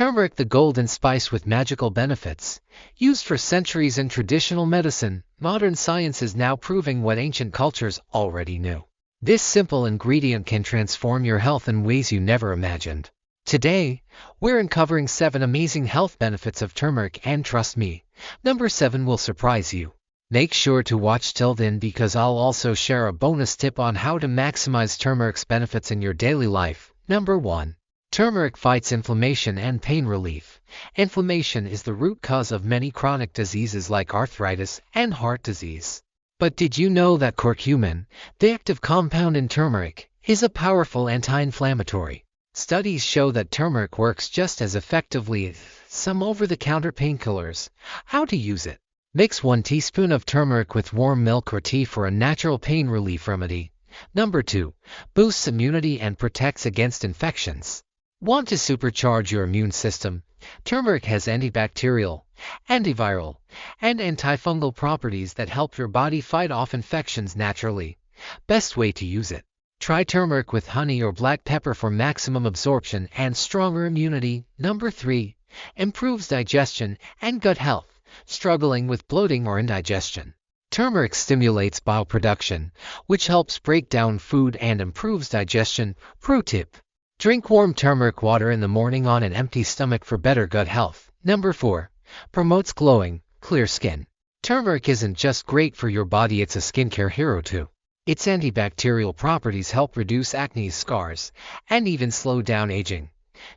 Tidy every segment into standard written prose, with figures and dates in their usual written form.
Turmeric, the golden spice with magical benefits. Used for centuries in traditional medicine, modern science is now proving what ancient cultures already knew. This simple ingredient can transform your health in ways you never imagined. Today, we're uncovering 7 amazing health benefits of turmeric, and trust me, number 7 will surprise you. Make sure to watch till then because I'll also share a bonus tip on how to maximize turmeric's benefits in your daily life. Number 1. Turmeric fights inflammation and pain relief. Inflammation is the root cause of many chronic diseases like arthritis and heart disease. But did you know that curcumin, the active compound in turmeric, is a powerful anti-inflammatory? Studies show that turmeric works just as effectively as some over-the-counter painkillers. How to use it? Mix 1 teaspoon of turmeric with warm milk or tea for a natural pain relief remedy. Number 2. Boosts immunity and protects against infections. Want to supercharge your immune system? Turmeric has antibacterial, antiviral, and antifungal properties that help your body fight off infections naturally. Best way to use it: try turmeric with honey or black pepper for maximum absorption and stronger immunity. Number 3. Improves digestion and gut health. Struggling with bloating or indigestion? Turmeric stimulates bile production, which helps break down food and improves digestion. Pro tip: drink warm turmeric water in the morning on an empty stomach for better gut health. Number 4. Promotes glowing, clear skin. Turmeric isn't just great for your body, it's a skincare hero too. Its antibacterial properties help reduce acne, scars, and even slow down aging.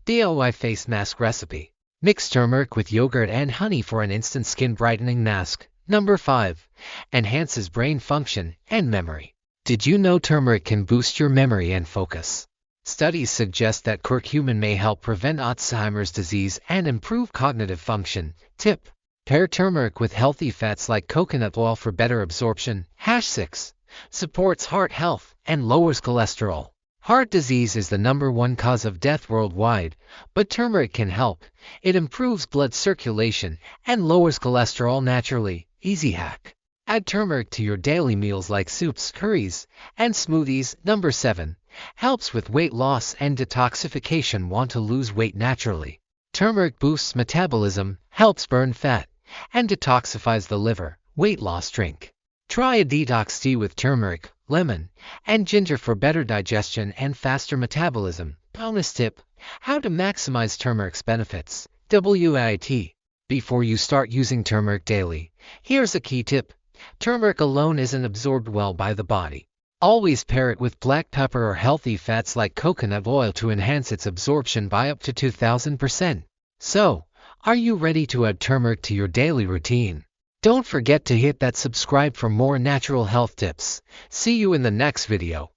DIY face mask recipe: mix turmeric with yogurt and honey for an instant skin brightening mask. Number 5. Enhances brain function and memory. Did you know turmeric can boost your memory and focus? Studies suggest that curcumin may help prevent Alzheimer's disease and improve cognitive function. Tip: pair turmeric with healthy fats like coconut oil for better absorption. #6. Supports heart health and lowers cholesterol. Heart disease is the #1 cause of death worldwide, but turmeric can help. It improves blood circulation and lowers cholesterol naturally. Easy hack: add turmeric to your daily meals like soups, curries, and smoothies. Number 7. Helps with weight loss and detoxification. Want to lose weight naturally? Turmeric boosts metabolism, helps burn fat, and detoxifies the liver. Weight loss drink: try a detox tea with turmeric, lemon, and ginger for better digestion and faster metabolism. Bonus tip: how to maximize turmeric's benefits. WIT. Before you start using turmeric daily, here's a key tip. Turmeric alone isn't absorbed well by the body. Always pair it with black pepper or healthy fats like coconut oil to enhance its absorption by up to 2000%. So, are you ready to add turmeric to your daily routine? Don't forget to hit that subscribe for more natural health tips. See you in the next video.